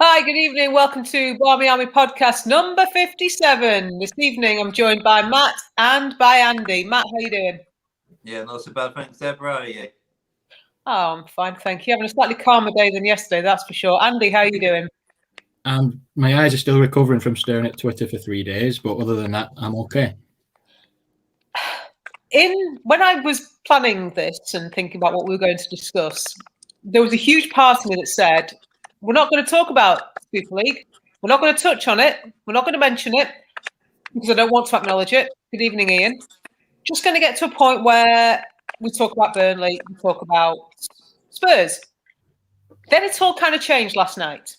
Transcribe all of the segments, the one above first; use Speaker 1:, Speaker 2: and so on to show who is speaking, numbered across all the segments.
Speaker 1: Hi, good evening. Welcome to Barmy Army podcast number 57. This evening, I'm joined by Matt and by Andy. Matt, how you doing?
Speaker 2: Yeah, not so bad. Thanks, Deborah. How are you?
Speaker 1: Oh, I'm fine, thank you. Having a slightly calmer day than yesterday, that's for sure. Andy, how are you doing?
Speaker 3: My eyes are still recovering from staring at Twitter for 3 days, but other than that, I'm okay.
Speaker 1: When I was planning this and thinking about what we were going to discuss, there was a huge part of me that said, we're not going to talk about Super League. We're not going to touch on it. We're not going to mention it because I don't want to acknowledge it. Good evening, Ian. Just going to get to a point where we talk about Burnley, we talk about Spurs. Then it's all kind of changed last night.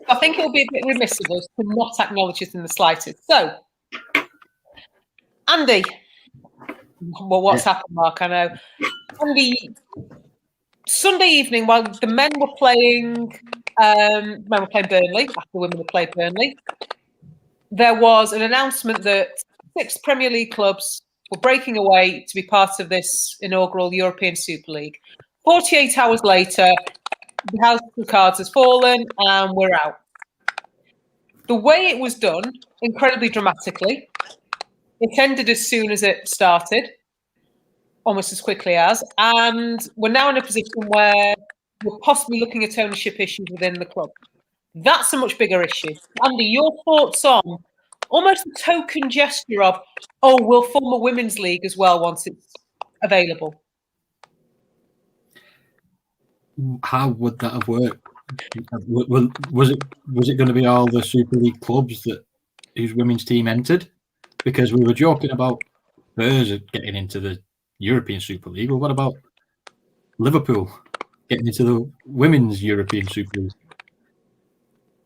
Speaker 1: I think it'll be a bit remiss of us to not acknowledge it in the slightest. So, Andy, well, what's happened, Mark? I know. Andy, Sunday evening, while the men were playing Burnley, after the women had played Burnley, there was an announcement that 6 Premier League clubs were breaking away to be part of this inaugural European Super League. 48 hours later, the house of cards has fallen and we're out. The way it was done, incredibly dramatically, it ended as soon as it started, almost as quickly as, and we're now in a position where we're possibly looking at ownership issues within the club. That's a much bigger issue. Andy, your thoughts on almost a token gesture of, we'll form a women's league as well once it's available.
Speaker 3: How would that have worked? Was it going to be all the Super League clubs whose women's team entered? Because we were joking about Spurs getting into the European Super League. Well, what about Liverpool getting into the Women's European Super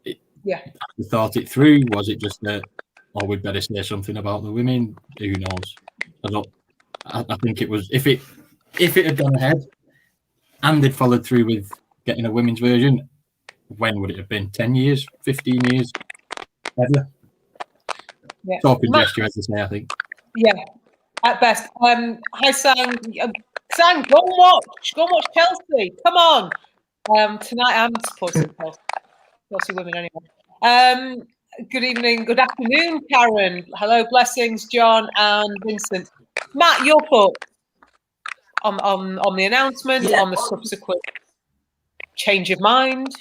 Speaker 3: League? We thought it through. Was it just that, we'd better say something about the women? Who knows? I think it was if it had gone ahead and they'd followed through with getting a women's version, when would it have been? 10 years? 15 years? Ever?
Speaker 1: Yeah.
Speaker 3: Talking gesture, as I say, I think.
Speaker 1: Yeah, at best. Hi, Sang. Sang, go and watch Chelsea. Come on. Tonight I'm supporting Chelsea women anyway. Good evening, good afternoon, Karen. Hello, blessings, John and Vincent. Matt, your thoughts on the announcement, on the subsequent change of mind?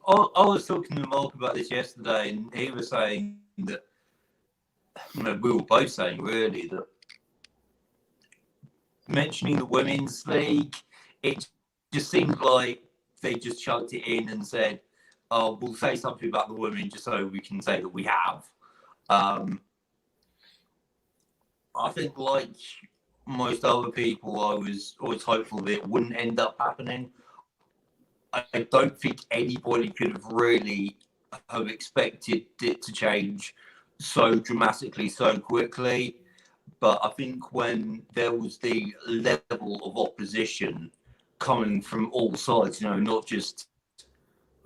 Speaker 2: I was talking to Mark about this yesterday, and he was saying that, we were both saying really that mentioning the Women's League, it just seemed like they just chucked it in and said, we'll say something about the women just so we can say that we have. I think, like most other people, I was always hopeful that it wouldn't end up happening. I don't think anybody could have really have expected it to change so dramatically, so quickly. But I think when there was the level of opposition coming from all sides, not just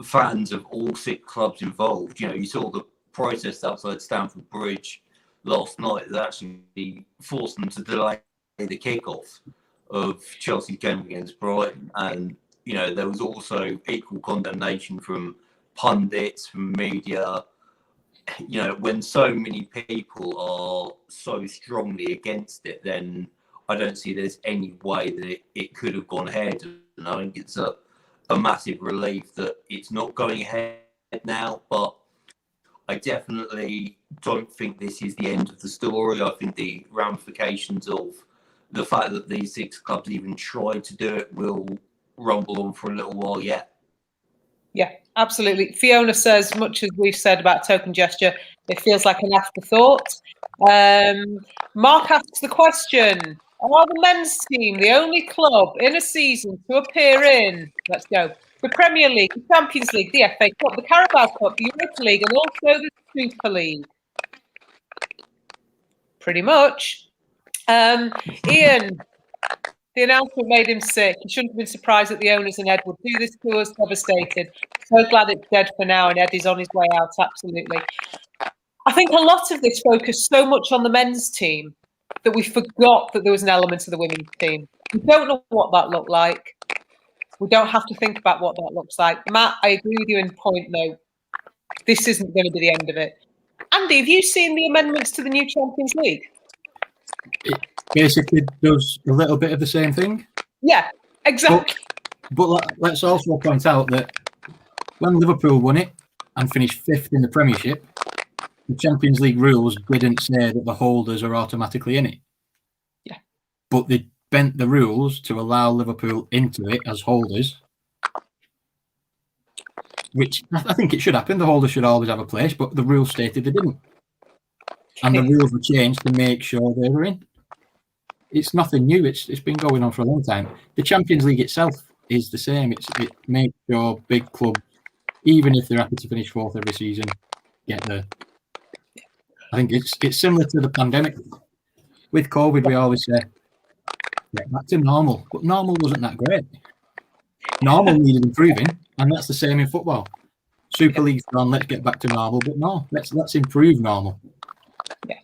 Speaker 2: fans of all 6 clubs involved, you saw the protest outside Stamford Bridge last night that actually forced them to delay the kickoff of Chelsea's game against Brighton. And there was also equal condemnation from pundits, from media. When so many people are so strongly against it, then I don't see there's any way that it could have gone ahead. And I think it's a massive relief that it's not going ahead now. But I definitely don't think this is the end of the story. I think the ramifications of the fact that these 6 clubs even tried to do it will rumble on for a little while yet.
Speaker 1: Yeah, absolutely. Fiona says, much as we've said about token gesture, it feels like an afterthought. Mark asks the question, are the men's team the only club in a season to appear in, let's go, the Premier League, the Champions League, the FA Cup, the Carabao Cup, the Europa League, and also the Super League? Pretty much. Ian, the announcement made him sick. He shouldn't have been surprised that the owners and Ed would do this to us. Devastated. So glad it's dead for now, and Ed is on his way out. Absolutely. I think a lot of this focused so much on the men's team that we forgot that there was an element of the women's team. We don't know what that looked like. We don't have to think about what that looks like. Matt, I agree with you in point, though. This isn't going to be the end of it. Andy, have you seen the amendments to the new Champions League?
Speaker 3: It basically does a little bit of the same thing.
Speaker 1: Yeah, exactly.
Speaker 3: But let's also point out that when Liverpool won it and finished 5th in the Premiership, the Champions League rules didn't say that the holders are automatically in it.
Speaker 1: Yeah.
Speaker 3: But they bent the rules to allow Liverpool into it as holders, which I think it should happen. The holders should always have a place, but the rules stated they didn't. And the rules were changed to make sure they were in. It's nothing new. It's been going on for a long time. The Champions League itself is the same. It makes sure big clubs, even if they're happy to finish 4th every season, get there. I think it's similar to the pandemic. With COVID, we always say, get back to normal. But normal wasn't that great. Normal needed improving, and that's the same in football. Super League's gone, let's get back to normal, but no, let's improve normal.
Speaker 1: Yeah,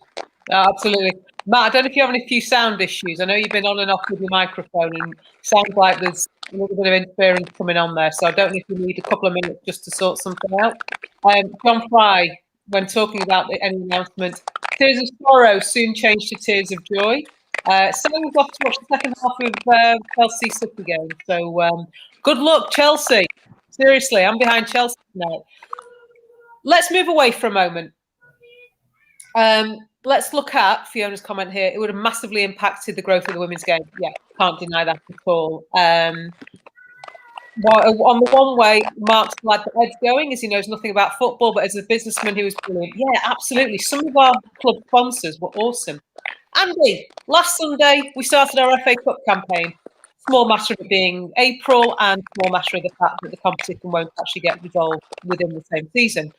Speaker 1: absolutely. Matt, I don't know if you're having a few sound issues. I know you've been on and off with your microphone, and it sounds like there's a little bit of interference coming on there. So I don't know if you need a couple of minutes just to sort something out. John Fry, when talking about the end announcement, tears of sorrow soon changed to tears of joy. Someone was off to watch the second half of Chelsea City game. So good luck, Chelsea. Seriously, I'm behind Chelsea now. Let's move away for a moment. Let's look at Fiona's comment here. It would have massively impacted the growth of the women's game. Yeah, can't deny that at all. On the one way, Mark's glad that Ed's going, as he knows nothing about football, but as a businessman, he was brilliant. Yeah, absolutely. Some of our club sponsors were awesome. Andy, last Sunday, we started our FA Cup campaign. Small matter of it being April, and small matter of the fact that the competition won't actually get resolved within the same season.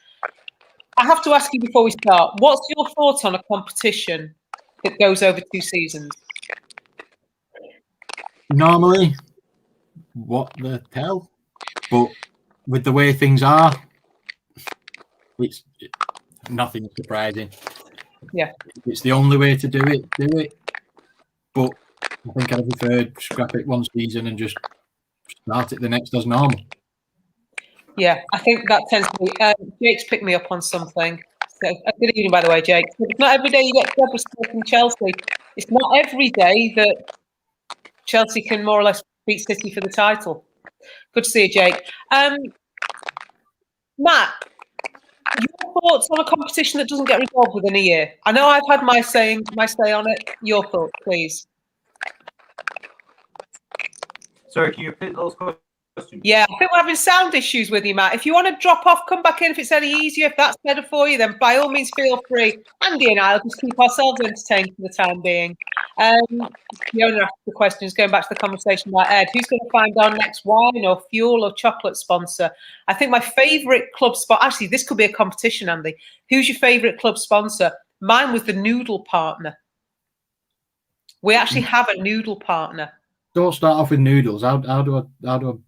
Speaker 1: I have to ask you before we start, what's your thoughts on a competition that goes over 2 seasons?
Speaker 3: Normally, what the hell? But with the way things are, it's nothing surprising.
Speaker 1: Yeah.
Speaker 3: If it's the only way to do it, do it. But I think I'd prefer scrap it one season and just start it the next as normal. Yeah,
Speaker 1: I think that tends to be. Jake's picked me up on something. So, good evening, by the way, Jake. It's not every day you get Deborah supporting Chelsea. It's not every day that Chelsea can more or less beat City for the title. Good to see you, Jake. Matt, your thoughts on a competition that doesn't get resolved within a year? I know I've had my say on it. Your thoughts, please.
Speaker 2: Sorry, can you repeat those questions?
Speaker 1: Yeah, I think we're having sound issues with you, Matt. If you want to drop off, come back in if it's any easier. If that's better for you, then by all means feel free. Andy and I will just keep ourselves entertained for the time being. The owner asked the questions, going back to the conversation about Ed. Who's going to find our next wine or fuel or chocolate sponsor? I think my favourite club sponsor, actually, this could be a competition, Andy. Who's your favourite club sponsor? Mine was the noodle partner. We actually have a noodle partner.
Speaker 3: Don't start off with noodles. How do I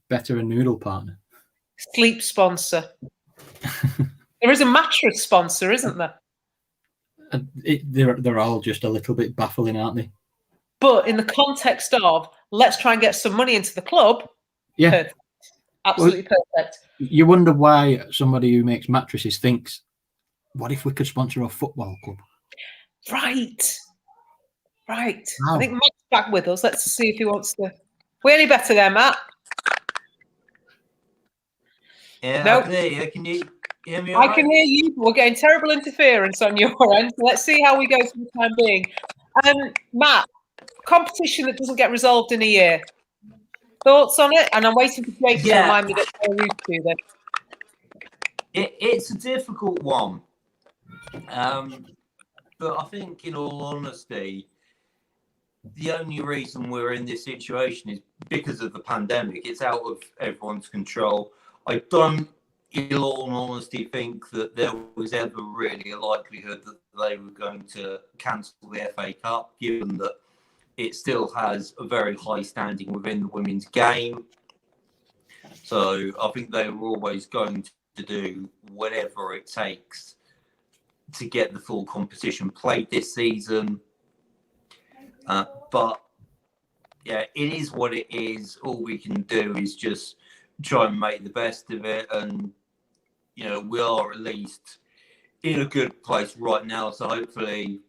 Speaker 3: better a noodle partner?
Speaker 1: Sleep sponsor. There is a mattress sponsor, isn't there?
Speaker 3: They're all just a little bit baffling, aren't they?
Speaker 1: But in the context of let's try and get some money into the club,
Speaker 3: yeah,
Speaker 1: perfect. Absolutely perfect.
Speaker 3: You wonder why somebody who makes mattresses thinks, what if we could sponsor a football club?
Speaker 1: Right.
Speaker 3: Wow.
Speaker 1: I think Matt's back with us. Let's see if he wants to. We're any better there, Matt?
Speaker 2: Yeah,
Speaker 1: nope.
Speaker 2: I can hear you. Can you hear me?
Speaker 1: I can hear you. We're getting terrible interference on your end. So let's see how we go for the time being. Matt, competition that doesn't get resolved in a year. Thoughts on it? And I'm waiting for Jake to remind me that they're used to this.
Speaker 2: It's a difficult one. But I think, in all honesty, the only reason we're in this situation is because of the pandemic. It's out of everyone's control. I don't, in all honesty, think that there was ever really a likelihood that they were going to cancel the FA Cup, given that it still has a very high standing within the women's game. So I think they were always going to do whatever it takes to get the full competition played this season. But yeah, it is what it is. All we can do is just try and make the best of it. And, we are at least in a good place right now. So hopefully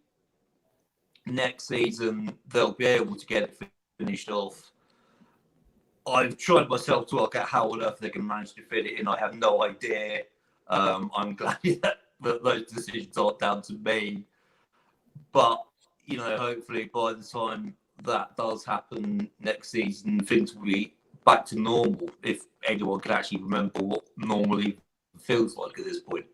Speaker 2: next season they'll be able to get it finished off. I've tried myself to work out how on earth they can manage to fit it in. I have no idea. I'm glad that those decisions aren't down to me. But, hopefully by the time that does happen next season, things will be back to normal, if anyone can actually remember what normally feels like at this point.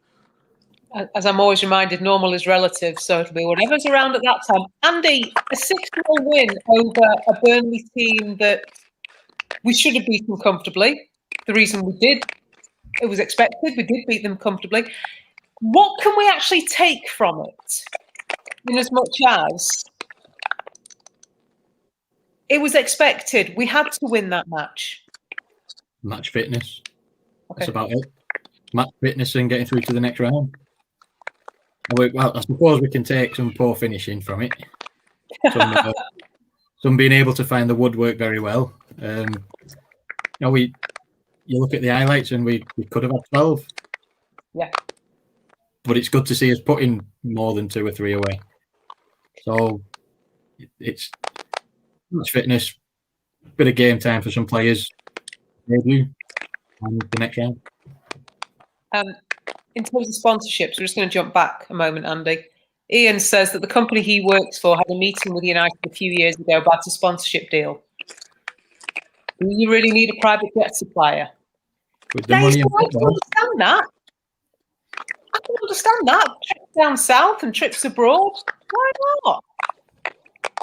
Speaker 1: As I'm always reminded, normal is relative, so it'll be whatever's around at that time. Andy, a 6-0 win over a Burnley team that we should have beaten comfortably. The reason we did, it was expected, we did beat them comfortably. What can we actually take from it? In as much as it was expected, we had to win that match.
Speaker 3: Match fitness.
Speaker 1: Okay.
Speaker 3: That's about it. Match fitness and getting through to the next round. Well, I suppose we can take some poor finishing from it. Some being able to find the woodwork very well. You look at the highlights and we could have had 12.
Speaker 1: Yeah.
Speaker 3: But it's good to see us putting more than 2 or 3 away. So it's much fitness, bit of game time for some players, maybe, and the next round.
Speaker 1: In terms of sponsorships, we're just going to jump back a moment, Andy. Ian says that the company he works for had a meeting with United a few years ago about a sponsorship deal. Do you really need a private jet supplier?
Speaker 3: With the money
Speaker 1: I can understand that. I can understand that. Trips down south and trips abroad. Why not?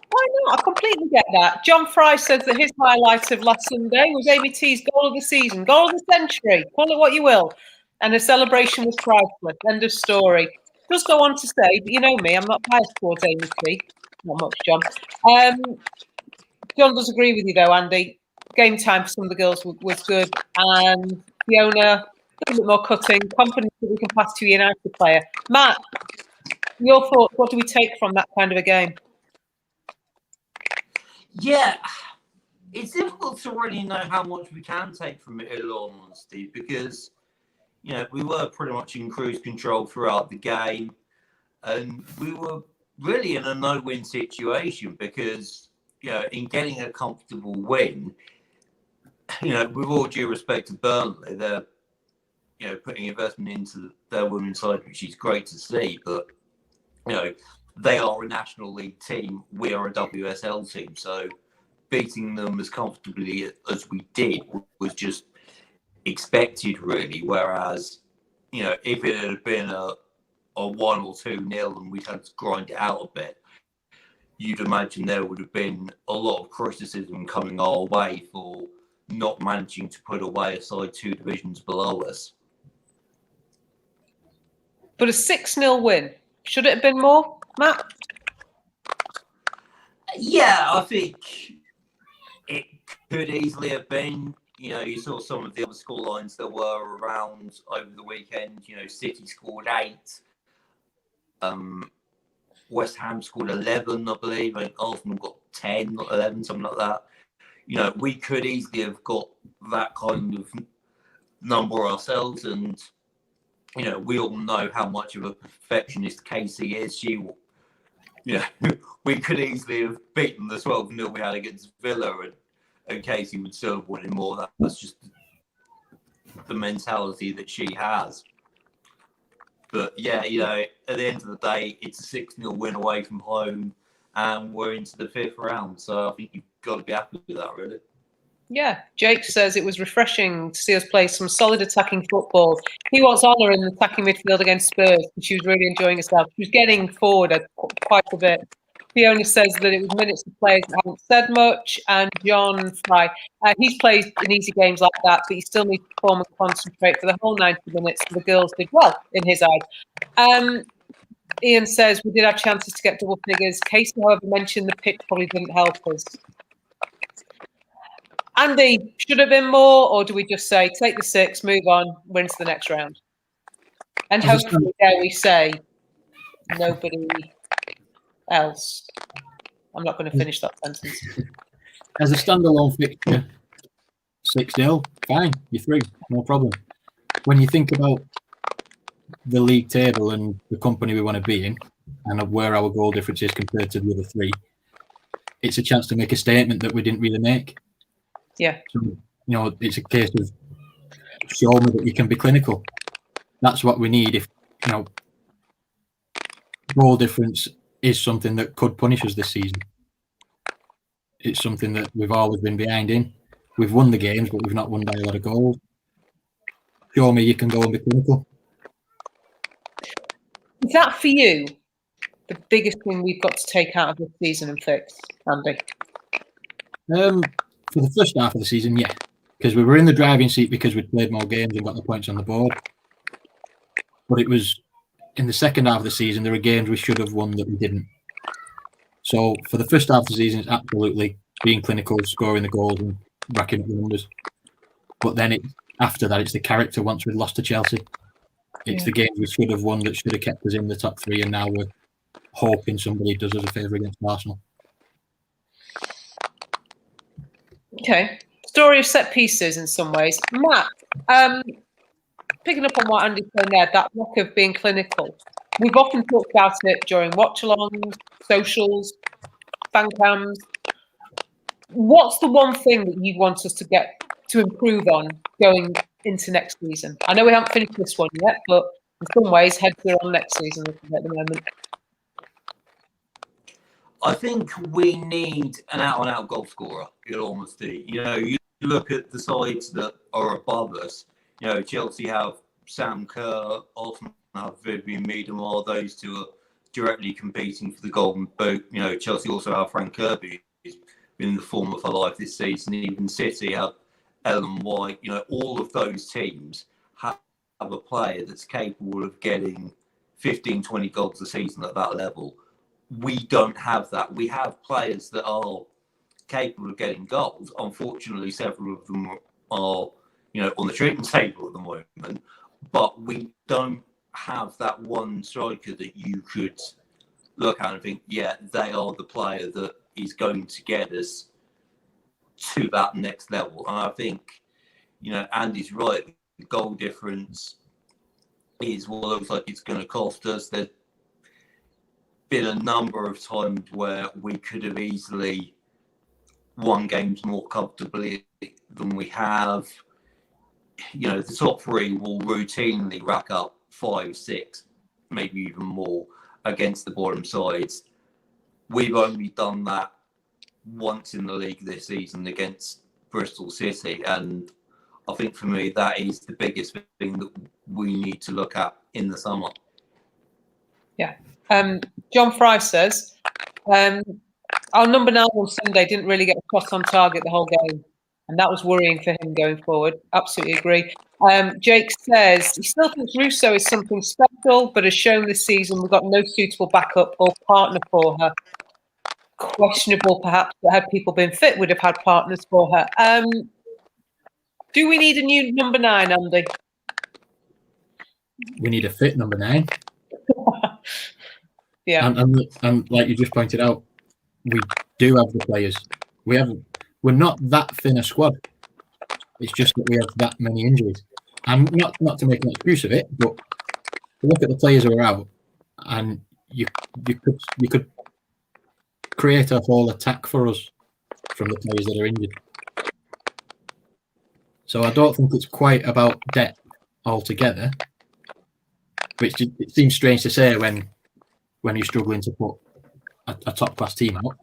Speaker 1: Why not? I completely get that. John Fry says that his highlight of last Sunday was ABT's goal of the season, goal of the century, call it what you will. And the celebration was priceless. End of story. Just go on to say, but you know me, I'm not biased towards ABT. Not much, John. John does agree with you, though, Andy. Game time for some of the girls was good. And Fiona, a little bit more cutting, confidence that we can pass to a United player. Matt, your thoughts, what do we take from that kind of a game?
Speaker 2: Yeah, it's difficult to really know how much we can take from it, in all honesty, because, we were pretty much in cruise control throughout the game, and we were really in a no-win situation because, in getting a comfortable win, with all due respect to Burnley, they're, putting investment into their women's side, which is great to see, but, they are a National League team. We are a WSL team. So beating them as comfortably as we did was just expected, really. Whereas, if it had been a 1 or 2-0 and we'd had to grind it out a bit, you'd imagine there would have been a lot of criticism coming our way for not managing to put away a side 2 divisions below us.
Speaker 1: But a 6-0 win, should it have been more, Matt?
Speaker 2: Yeah, I think it could easily have been. You saw some of the other scorelines that were around over the weekend. City scored 8. West Ham scored 11, I believe, and Arsenal got 10, not 11, something like that. We could easily have got that kind of number ourselves, and we all know how much of a perfectionist Casey is. We could easily have beaten the 12-0 we had against Villa, and Casey would still have won more. That's just the mentality that she has. But yeah, at the end of the day, it's a 6-0 win away from home, and we're into the 5th round. So I think you've got to be happy with that, really.
Speaker 1: Yeah, Jake says it was refreshing to see us play some solid attacking football. He wants honour in the attacking midfield against Spurs, and she was really enjoying herself. She was getting forward quite a bit. Fiona says that it was minutes of players that haven't said much, and John Fry, he's played in easy games like that, but he still needs to perform and concentrate for the whole 90 minutes. The girls did well in his eyes. Ian says we did have chances to get double figures. Casey, however, mentioned the pitch probably didn't help us. Andy, should have been more, or do we just say take the 6, move on, win to the next round? And hopefully, dare we say, nobody else. I'm not going to finish that sentence.
Speaker 3: As a standalone fixture, 6-0, fine, you're through, no problem. When you think about the league table and the company we want to be in, and where our goal difference is compared to the other three, it's a chance to make a statement that we didn't really make.
Speaker 1: Yeah.
Speaker 3: So, it's a case of show me that you can be clinical. That's what we need. If goal difference is something that could punish us this season. It's something that we've always been behind in. We've won the games, but we've not won by a lot of goals. Show me you can go and be clinical.
Speaker 1: Is that for you the biggest thing we've got to take out of this season and fix, Andy?
Speaker 3: For the first half of the season, yeah. Because we were in the driving seat because we'd played more games and got the points on the board. But it was in the second half of the season, there were games we should have won that we didn't. So for the first half of the season, it's absolutely being clinical, scoring the goals and racking up the numbers. But then after that, it's the character once we'd lost to Chelsea. It's the games we should have won that should have kept us in the top three, and now we're hoping somebody does us a favour against Arsenal.
Speaker 1: Okay. Story of set pieces in some ways. Matt, picking up on what Andy's saying there, that lack of being clinical. We've often talked about it during watch-alongs, socials, fan cams. What's the one thing that you want us to get to improve on going into next season? I know we haven't finished this one yet, but in some ways, heads are on next season at the moment.
Speaker 2: I think we need an out-and-out goal scorer, in all honesty. You look at the sides that are above us. Chelsea have Sam Kerr, Arsenal have Vivian Miedemar. Those two are directly competing for the Golden Boot. Chelsea also have Frank Kirby, who's been in the form of her life this season. Even City have Ellen White. All of those teams have a player that's capable of getting 15, 20 goals a season at that level. We don't have that. We have players that are capable of getting goals. Unfortunately, several of them are, on the treatment table at the moment. But we don't have that one striker that you could look at and think, yeah, they are the player that is going to get us to that next level. And I think, Andy's right. The goal difference is what looks like it's going to cost us. There's been a number of times where we could have easily won games more comfortably than we have. The top three will routinely rack up 5, 6, maybe even more against the bottom sides. We've only done that once in the league this season against Bristol City, and I think for me that is the biggest thing that we need to look at in the summer.
Speaker 1: Yeah. John Fry says, our number 9 on Sunday didn't really get a cross on target the whole game, and that was worrying for him going forward. Absolutely agree. Jake says he still thinks Russo is something special, but has shown this season we've got no suitable backup or partner for her. Questionable, perhaps, but had people been fit, would have had partners for her. Do we need a new number 9, Andy?
Speaker 3: We need a fit number 9.
Speaker 1: Yeah.
Speaker 3: And like you just pointed out, we do have the players. We're not that thin a squad. It's just that we have that many injuries. And not to make an excuse of it, but look at the players who are out, and you could create a whole attack for us from the players that are injured. So I don't think it's quite about depth altogether, which it seems strange to say when you're struggling to put a top class team out.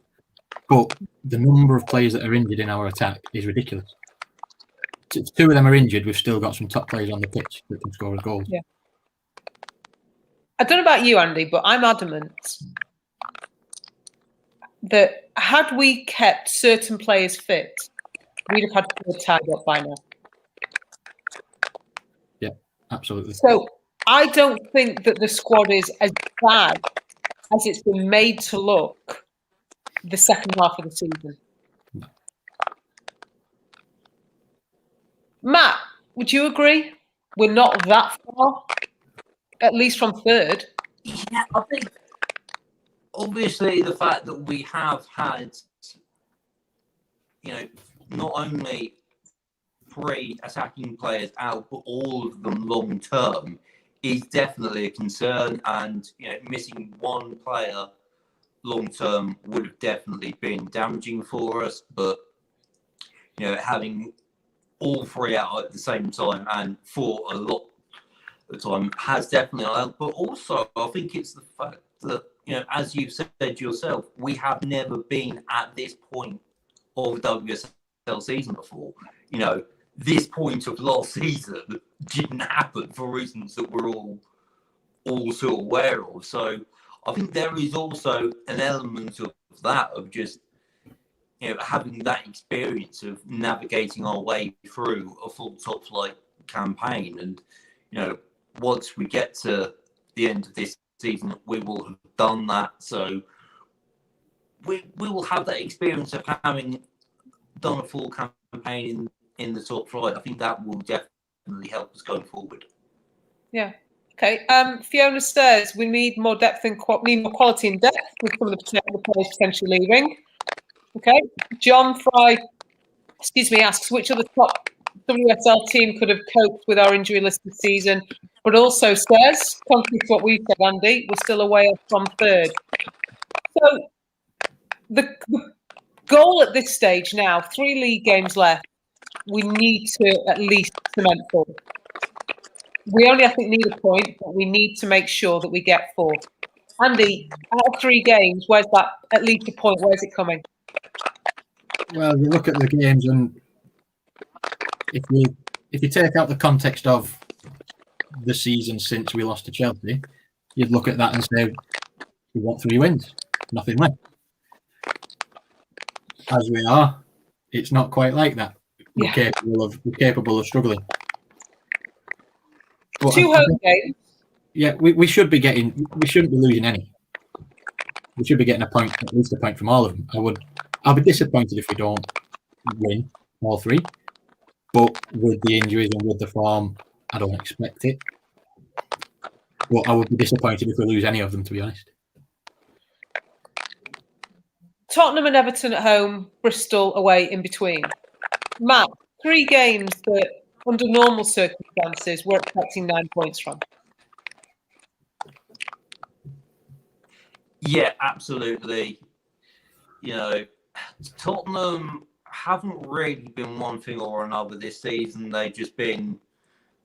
Speaker 3: But the number of players that are injured in our attack is ridiculous. If 2 of them are injured, we've still got some top players on the pitch that can score a goal.
Speaker 1: Yeah. I don't know about you, Andy, but I'm adamant that had we kept certain players fit, we'd have had to tied up by now.
Speaker 3: Yeah, absolutely.
Speaker 1: So I don't think that the squad is as bad as it's been made to look the second half of the season.
Speaker 3: No.
Speaker 1: Matt, would you agree? We're not that far, at least from third.
Speaker 2: Yeah, I think obviously the fact that we have had, not only 3 attacking players out, but all of them long term is definitely a concern. And missing one player long term would have definitely been damaging for us. But having all 3 out at the same time and for a lot of the time has definitely helped. But also, I think it's the fact that as you've said yourself, we have never been at this point of the WSL season before. This point of last season didn't happen for reasons that we're all sort of aware of. So I think there is also an element of that, of just having that experience of navigating our way through a full top flight campaign. And once we get to the end of this season, we will have done that. So we will have that experience of having done a full campaign in the top flight. I think that will definitely help us going forward.
Speaker 1: Yeah. Okay. Fiona says we need more depth and more quality and depth with some of the players potentially leaving. Okay. John Fry, asks which other top WSL team could have coped with our injury list this season, but also says, contrary to what we said, Andy, we're still away from 3rd. So the goal at this stage now, 3 league games left, we need to at least cement 4. We only, I think, need a point, but we need to make sure that we get 4. Andy, out of 3 games, where's that at least a point? Where's it coming?
Speaker 3: Well, you look at the games, and if you take out the context of the season since we lost to Chelsea, you'd look at that and say we want 3 wins, nothing left. As we are, it's not quite like that. We're capable of struggling. But
Speaker 1: 2 home games.
Speaker 3: Yeah, we should be getting. We shouldn't be losing any. We should be getting at least a point from all of them. I'll be disappointed if we don't win all 3. But with the injuries and with the form, I don't expect it. But I would be disappointed if we lose any of them, to be honest.
Speaker 1: Tottenham and Everton at home, Bristol away in between. Matt, 3 games that, under normal circumstances, we're expecting 9 points from.
Speaker 2: Yeah, absolutely. Tottenham haven't really been one thing or another this season. They've just been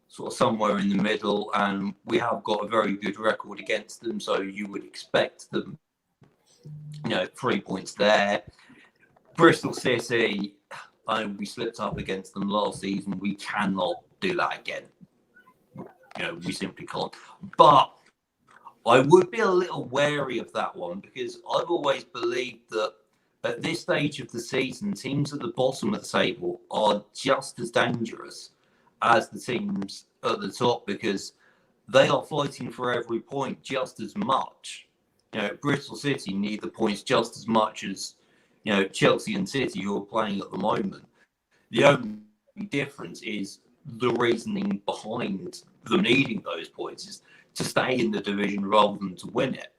Speaker 2: sort of somewhere in the middle, and we have got a very good record against them, so you would expect them, 3 points there. Bristol City, we slipped up against them last season. We cannot do that again. We simply can't. But I would be a little wary of that one, because I've always believed that at this stage of the season, teams at the bottom of the table are just as dangerous as the teams at the top, because they are fighting for every point just as much. Bristol City need the points just as much as Chelsea and City, who are playing at the moment. The only difference is the reasoning behind them needing those points is to stay in the division rather than to win it.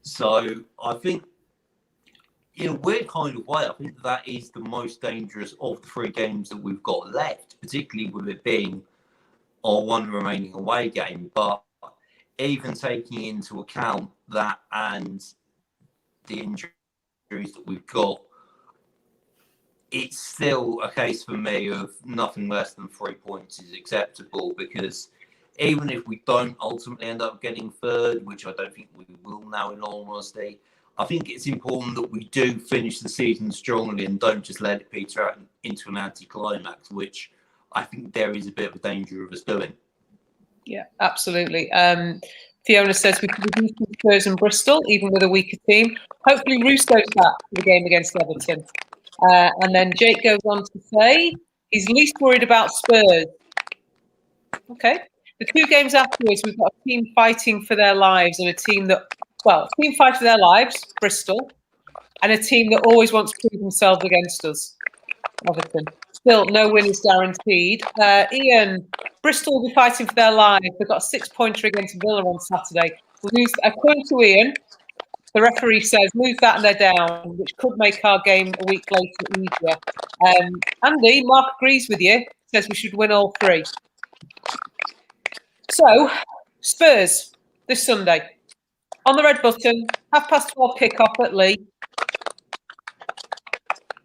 Speaker 2: So I think, in a weird kind of way, I think that is the most dangerous of the 3 games that we've got left, particularly with it being our 1 remaining away game. But even taking into account that and the injuries that we've got, it's still a case for me of nothing less than 3 points is acceptable, because even if we don't ultimately end up getting 3rd, which I don't think we will now in all honesty, I think it's important that we do finish the season strongly and don't just let it peter out into an anticlimax, which I think there is a bit of a danger of us doing.
Speaker 1: Yeah, absolutely. Fiona says we could beat Spurs and Bristol, even with a weaker team. Hopefully Russo's back for the game against Everton. And then Jake goes on to say he's least worried about Spurs. Okay. The 2 games afterwards, we've got a team fighting for their lives and a team that, team fight for their lives, Bristol, and a team that always wants to prove themselves against us, Everton. Still, no win is guaranteed. Ian, Bristol will be fighting for their lives. They've got a 6-pointer against Villa on Saturday. According to Ian, The referee says, move that and they're down, which could make our game a week later easier. Andy, Mark agrees with you, says we should win all 3. So, Spurs, this Sunday. On the red button, 12:30 kick-off at Lee.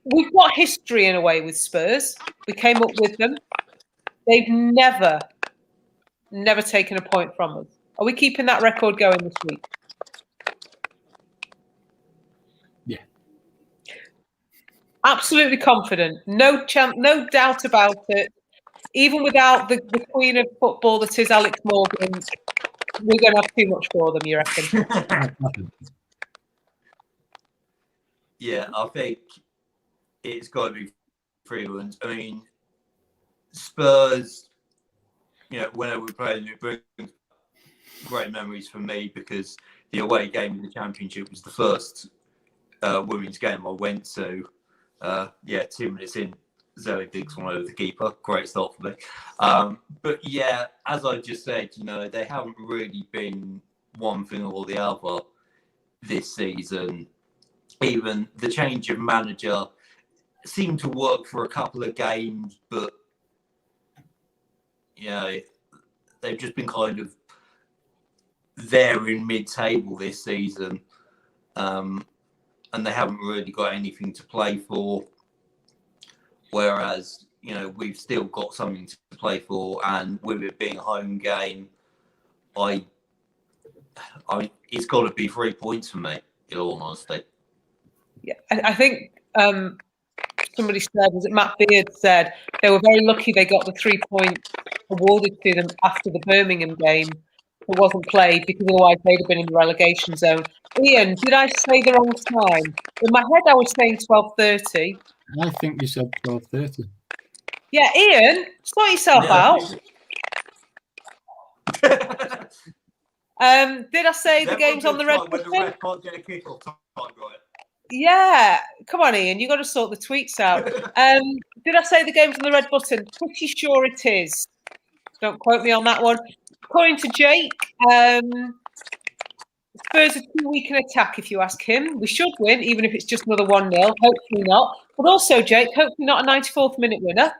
Speaker 1: We've got history in a way with Spurs. We came up with them. They've never taken a point from us. Are we keeping that record going this week?
Speaker 3: Yeah.
Speaker 1: Absolutely confident. No doubt about it. Even without the queen of football that is Alex Morgan, we're going to have too much for them, you reckon?
Speaker 2: Yeah, I think it's got to be 3-1. I mean, Spurs, whenever we play them, it brings great memories for me because the away game in the Championship was the first women's game I went to. 2 minutes in, Zoe digs one over the keeper. Great start for me. But yeah, as I just said, they haven't really been one thing or the other this season. Even the change of manager seemed to work for a couple of games, but they've just been kind of there in mid-table this season, and they haven't really got anything to play for. Whereas, we've still got something to play for, and with it being a home game, it's got to be 3 points for me, in all honesty.
Speaker 1: Yeah, I think somebody said, was it Matt Beard said, they were very lucky they got the 3 points awarded to them after the Birmingham game. It wasn't played because otherwise they'd have been in the relegation zone. Ian, did I say the wrong time? In my head, I was saying 12:30.
Speaker 3: I think you said 12:30.
Speaker 1: Yeah, Ian, sort yourself out. Did I say the game's on the red button?
Speaker 2: When the ref can't get a kick-off time, right?
Speaker 1: Yeah, come on, Ian, you got to sort the tweets out. Did I say the game's on the red button? Pretty sure it is. Don't quote me on that one. According to Jake, Spurs are too weak in attack, if you ask him. We should win, even if it's just another 1-0. Hopefully not. But also, Jake, hopefully not a 94th minute winner.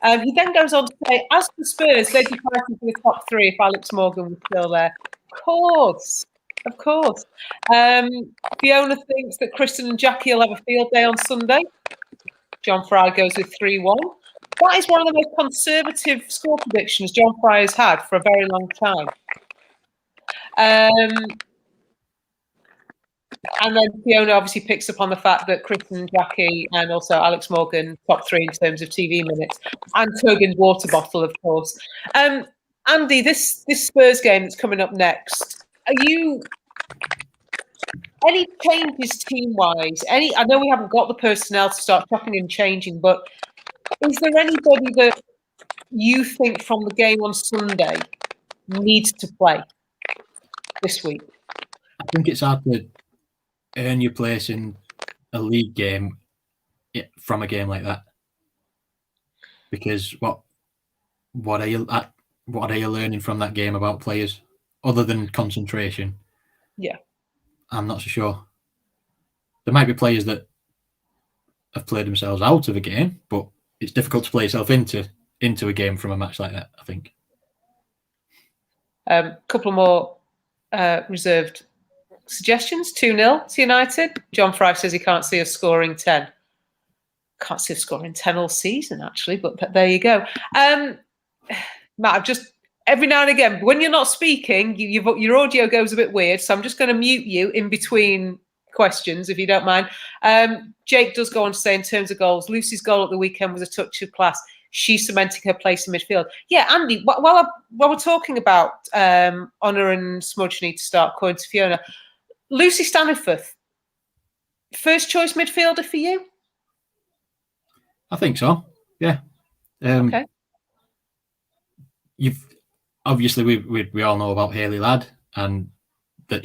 Speaker 1: He then goes on to say, as for Spurs, they'd be fighting for the top 3 if Alex Morgan was still there. Of course. Fiona thinks that Kristen and Jackie will have a field day on Sunday. John Fry goes with 3-1. That is one of the most conservative score predictions John Fry has had for a very long time. And then Fiona obviously picks up on the fact that Kristen and Jackie and also Alex Morgan top 3 in terms of TV minutes, and Togan's water bottle, of course. Andy, this Spurs game that's coming up next, are you any changes team-wise? I know we haven't got the personnel to start chopping and changing, but is there anybody that you think from the game on Sunday needs to play this week?
Speaker 3: I think it's hard to earn your place in a league game from a game like that, because what are you learning from that game about players other than concentration?
Speaker 1: Yeah,
Speaker 3: I'm not so sure. There might be players that have played themselves out of a game, but it's difficult to play yourself into a game from a match like that, I think.
Speaker 1: Couple more reserved suggestions. 2-0 to United. John Fry says he can't see us scoring 10. Can't see us scoring 10 all season, actually, but there you go. Matt, I've just, every now and again, when you're not speaking, your audio goes a bit weird, so I'm just going to mute you in between questions, if you don't mind. Jake does go on to say, in terms of goals, Lucy's goal at the weekend was a touch of class. She's cementing her place in midfield. Yeah, Andy, while we're talking about Honor and Smudge need to start, according to Fiona, Lucy Staniforth, first choice midfielder for you?
Speaker 3: I think so. Yeah.
Speaker 1: Okay.
Speaker 3: You've obviously we all know about Hayley Ladd, and that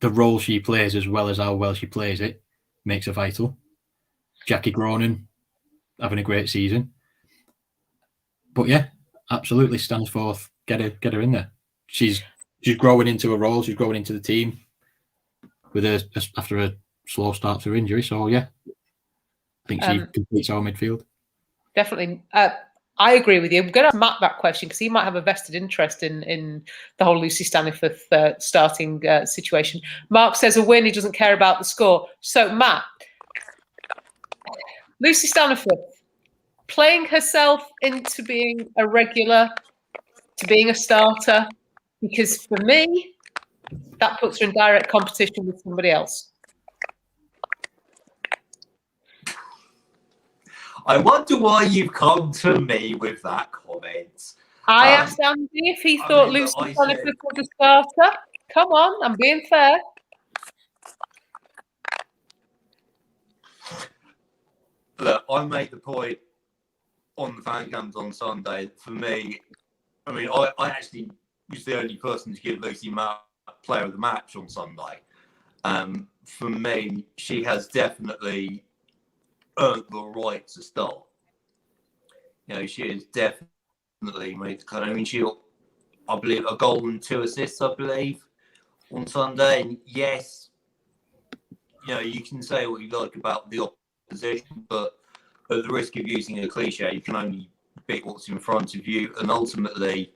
Speaker 3: the role she plays, as well as how well she plays it, makes her vital. Jackie Gronin having a great season. But yeah, absolutely, Stansforth, get her in there. She's growing into a role. She's growing into the team. after a slow start through injury. So yeah, I think she completes our midfield.
Speaker 1: Definitely. I agree with you. I'm going to ask Matt that question because he might have a vested interest in the whole Lucy Staniforth starting situation. Mark says a win, he doesn't care about the score. So, Matt, Lucy Staniforth, playing herself into being a regular, to being a starter, because for me, that puts her in direct competition with somebody else.
Speaker 2: I wonder why you've come to me with that comment.
Speaker 1: I asked Andy if he thought Lucy Staniforth was a starter. Come on, I'm being fair.
Speaker 2: Look, I made the point on the fan cams on Sunday. For me, I mean, I actually was the only person to give Lucy player of the match on Sunday. For me, she has definitely earned the right to start. You know, she has definitely made the cut. I mean, I believe, a goal and 2 assists, I believe, on Sunday. And yes, you know, you can say what you like about the opposition, but at the risk of using a cliche, you can only beat what's in front of you. And ultimately,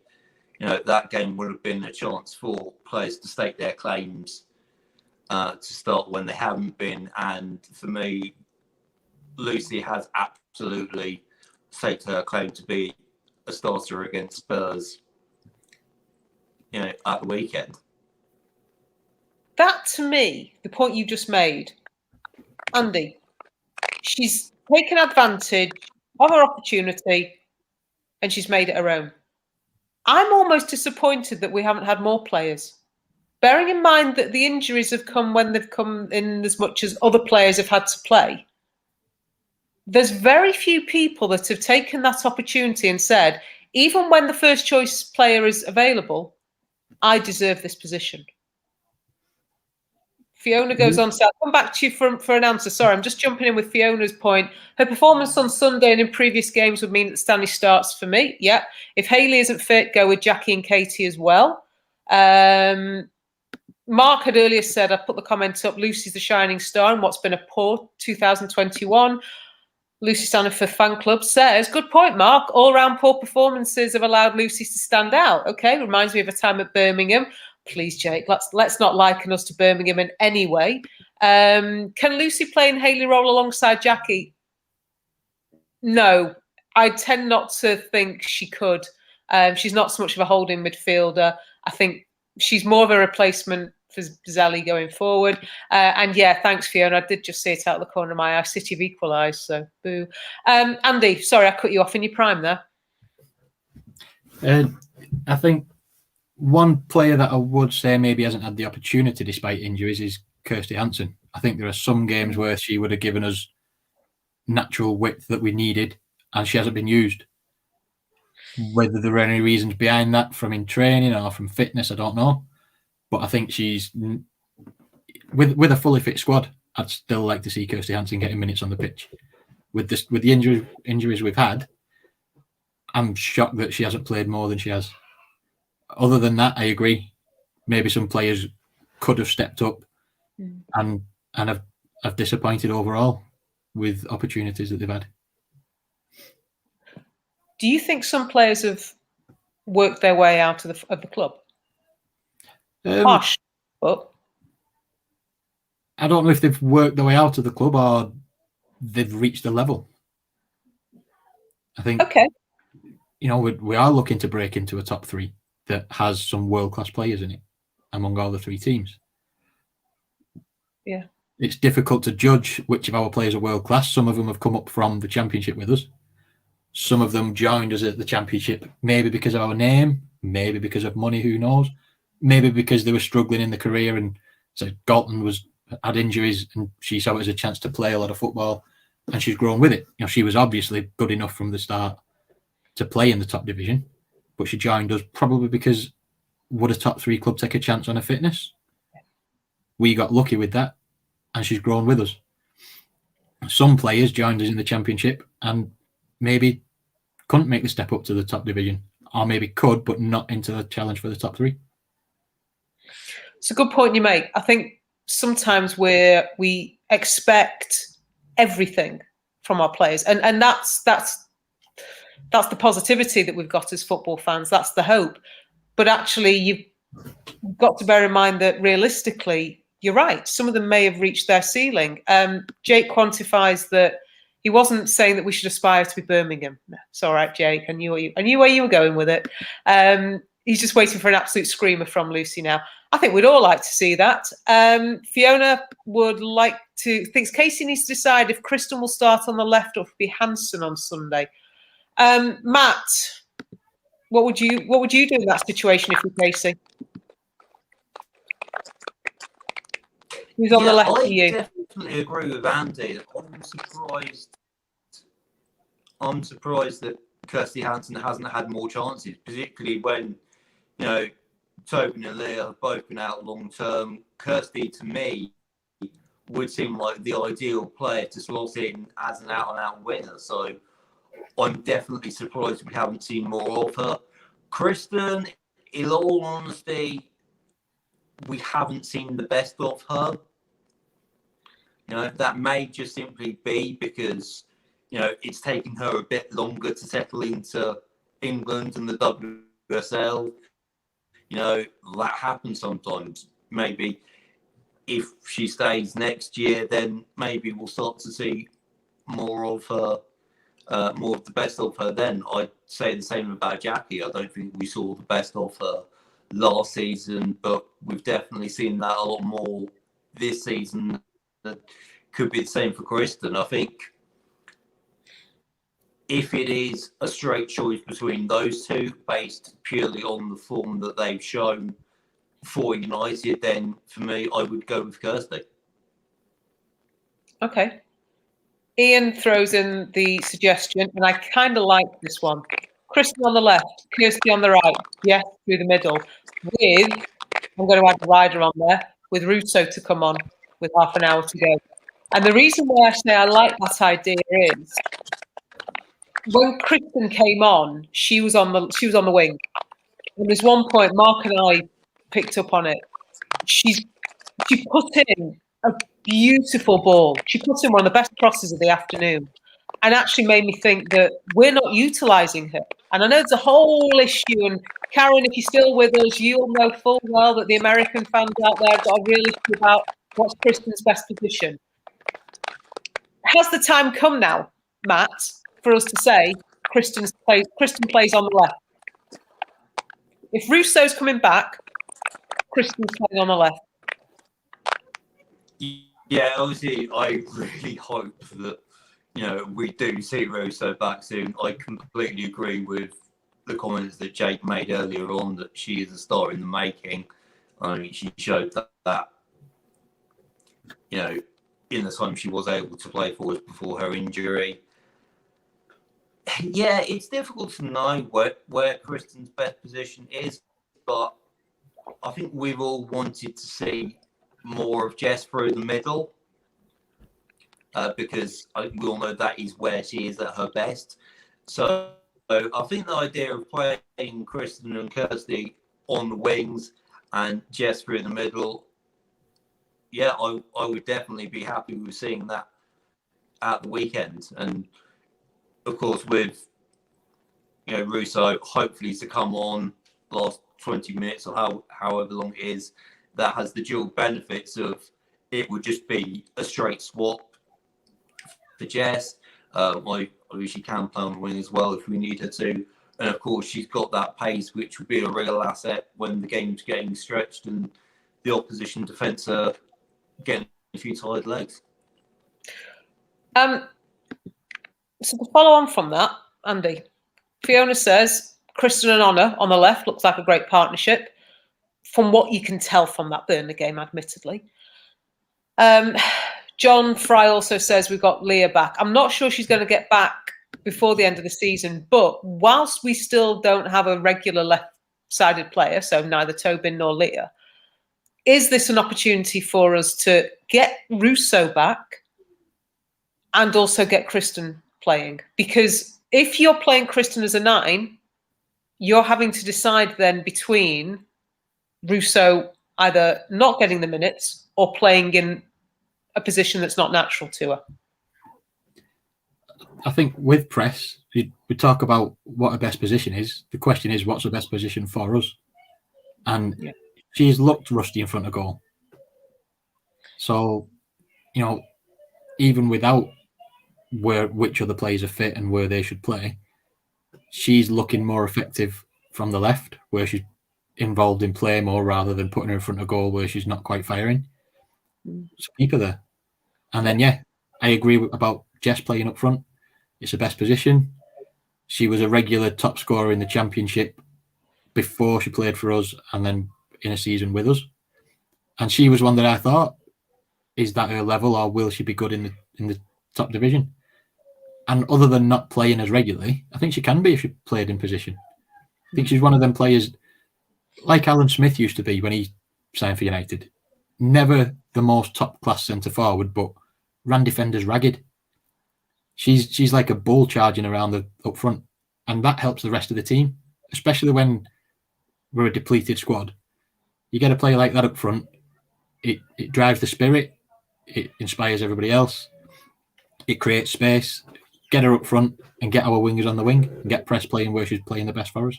Speaker 2: you know, that game would have been a chance for players to stake their claims to start when they haven't been. And for me, Lucy has absolutely staked her claim to be a starter against Spurs, you know, at the weekend.
Speaker 1: That, to me, the point you just made, Andy, she's taken advantage of her opportunity and she's made it her own. I'm almost disappointed that we haven't had more players. Bearing in mind that the injuries have come when they've come in as much as other players have had to play. There's very few people that have taken that opportunity and said, even when the first choice player is available, I deserve this position. Fiona goes on, so I'll come back to you for an answer. Sorry, I'm just jumping in with Fiona's point. Her performance on Sunday and in previous games would mean that Stanley starts for me. Yeah. If Hayley isn't fit, go with Jackie and Katie as well. Mark had earlier said, I put the comment up, Lucy's the shining star in what's been a poor 2021. Lucy Staniforth fan club says, good point, Mark. All-round poor performances have allowed Lucy to stand out. Okay, reminds me of a time at Birmingham. Please, Jake, let's not liken us to Birmingham in any way. Can Lucy play in Hayley role alongside Jackie? No, I tend not to think she could. She's not so much of a holding midfielder. I think she's more of a replacement for Zelly going forward. And yeah, thanks, Fiona. I did just see it out of the corner of my eye. City have equalised, so boo. Andy, sorry, I cut you off in your prime there.
Speaker 3: I think one player that I would say maybe hasn't had the opportunity despite injuries is Kirsty Hansen. I think there are some games where she would have given us natural width that we needed, and she hasn't been used. Whether there are any reasons behind that from in training or from fitness, I don't know. But I think she's with a fully fit squad. I'd still like to see Kirsty Hansen getting minutes on the pitch. With the injuries we've had, I'm shocked that she hasn't played more than she has. Other than that, I agree. Maybe some players could have stepped up and have disappointed overall with opportunities that they've had.
Speaker 1: Do you think some players have worked their way out of the club? Harsh, but
Speaker 3: I don't know if they've worked their way out of the club or they've reached a level. I think,
Speaker 1: okay,
Speaker 3: you know, we are looking to break into a top three that has some world-class players in it among all the three teams.
Speaker 1: Yeah.
Speaker 3: It's difficult to judge which of our players are world-class. Some of them have come up from the championship with us. Some of them joined us at the championship, maybe because of our name, maybe because of money, who knows? Maybe because they were struggling in the career and so Galton had injuries and she saw it as a chance to play a lot of football and she's grown with it. You know, she was obviously good enough from the start to play in the top division, but she joined us probably because would a top three club take a chance on her fitness? We got lucky with that and she's grown with us. Some players joined us in the championship and maybe couldn't make the step up to the top division, or maybe could, but not into the challenge for the top three.
Speaker 1: It's a good point you make. I think sometimes we expect everything from our players, and that's the positivity that we've got as football fans. That's the hope. But actually, you've got to bear in mind that realistically, you're right. Some of them may have reached their ceiling. Jake quantifies that he wasn't saying that we should aspire to be Birmingham. No, it's all right, Jake. I knew where you were going with it. He's just waiting for an absolute screamer from Lucy now. I think we'd all like to see that. Fiona thinks Casey needs to decide if Kristen will start on the left or if it'll be Hansen on Sunday. Matt, what would you do in that situation if you're Casey? Who's on the left for you?
Speaker 2: I definitely agree with Andy. I'm surprised that Kirsty Hansen hasn't had more chances, particularly when, Tobin and Leah have both been out long term. Kirsty, to me, would seem like the ideal player to slot in as an out-and-out winner. So I'm definitely surprised we haven't seen more of her. Kristen, in all honesty, we haven't seen the best of her. That may just simply be because, it's taken her a bit longer to settle into England and the WSL. That happens sometimes. Maybe if she stays next year, then maybe we'll start to see more of her, more of the best of her then. I'd say the same about Jackie. I don't think we saw the best of her last season, but we've definitely seen that a lot more this season. That could be the same for Kristen. I think if it is a straight choice between those two, based purely on the form that they've shown for United, then for me, I would go with Kirsty.
Speaker 1: Okay. Ian throws in the suggestion, and I kind of like this one. Kristen on the left, Kirsty on the right, yes, through the middle. I'm going to add Ryder on there, with Russo to come on with half an hour to go. And the reason why I say I like that idea is when Kristen came on, she was on the wing. And there's one point Mark and I picked up on it. She put in a beautiful ball. She put in one of the best crosses of the afternoon, and actually made me think that we're not utilising her. And I know there's a whole issue. And Karen, if you're still with us, you'll know full well that the American fans out there have got a real issue about what's Kristen's best position. Has the time come now, Matt, for us to say Kristen plays on the left? If Russo's coming back, Kristen's playing on the left.
Speaker 2: Yeah, obviously, I really hope that we do see Russo back soon. I completely agree with the comments that Jake made earlier on that she is a star in the making. I mean, she showed that in the time she was able to play for us before her injury. Yeah, it's difficult to know where Kristen's best position is, but I think we've all wanted to see more of Jess through the middle because we all know that is where she is at her best. So I think the idea of playing Kristen and Kirsty on the wings and Jess through the middle, yeah, I would definitely be happy with seeing that at the weekend. And of course, with Russo hopefully to come on last 20 minutes or however long it is, that has the dual benefits of it would just be a straight swap for Jess. She can play on the wing as well if we need her to. And of course, she's got that pace, which would be a real asset when the game's getting stretched and the opposition defence are getting a few tired legs.
Speaker 1: So to follow on from that, Andy, Fiona says Kristen and Honor on the left looks like a great partnership. From what you can tell from that Burnley game, admittedly. John Fry also says we've got Leah back. I'm not sure she's going to get back before the end of the season, but whilst we still don't have a regular left-sided player, so neither Tobin nor Leah, is this an opportunity for us to get Russo back and also get Kristen playing? Because if you're playing Kristen as a 9, you're having to decide then between Russo either not getting the minutes or playing in a position that's not natural to her.
Speaker 3: I think with press, we talk about what her best position is. The question is, what's the best position for us? And she's looked rusty in front of goal. So, even without which other players are fit and where they should play, she's looking more effective from the left, where she's involved in play more rather than putting her in front of goal where she's not quite firing. So keep her there. And then, I agree about Jess playing up front. It's her best position. She was a regular top scorer in the Championship before she played for us and then in a season with us. And she was one that I thought, is that her level or will she be good in the top division? And other than not playing as regularly, I think she can be if she played in position. I think she's one of them players like Alan Smith used to be when he signed for United. Never the most top-class centre-forward, but ran defenders ragged. She's like a bull charging around up front, and that helps the rest of the team, especially when we're a depleted squad. You get a player like that up front, it drives the spirit, it inspires everybody else, it creates space. Get her up front and get our wingers on the wing and get press playing where she's playing the best for us.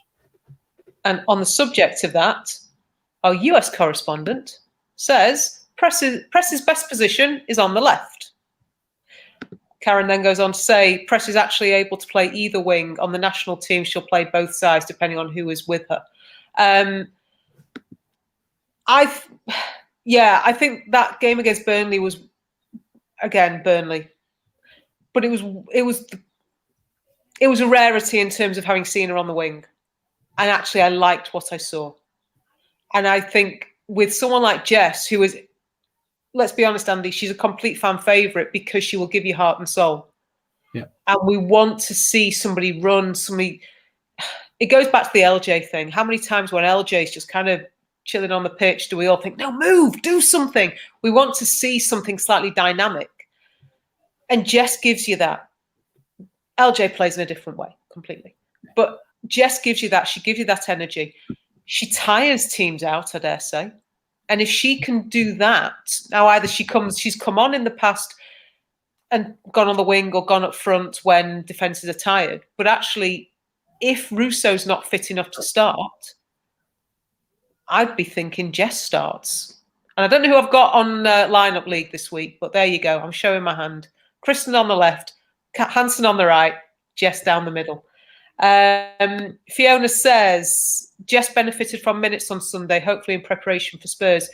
Speaker 3: And
Speaker 1: on the subject of that, our US correspondent says Press's best position is on the left. Karen then goes on to say Press is actually able to play either wing. On the national team, she'll play both sides depending on who is with her. I think that game against Burnley was, again, Burnley. But it was a rarity in terms of having seen her on the wing. And actually, I liked what I saw. And I think with someone like Jess, who is, let's be honest, Andy, she's a complete fan favourite because she will give you heart and soul.
Speaker 3: Yeah.
Speaker 1: And we want to see somebody run, it goes back to the LJ thing. How many times when LJ's just kind of chilling on the pitch, do we all think, no, move, do something? We want to see something slightly dynamic. And Jess gives you that. LJ plays in a different way, completely. But Jess gives you that. She gives you that energy. She tires teams out, I dare say. And if she can do that, now either she's come on in the past and gone on the wing or gone up front when defences are tired. But actually, if Russo's not fit enough to start, I'd be thinking Jess starts. And I don't know who I've got on lineup league this week, but there you go. I'm showing my hand. Kristen on the left, Hansen on the right, Jess down the middle. Fiona says, Jess benefited from minutes on Sunday, hopefully in preparation for Spurs.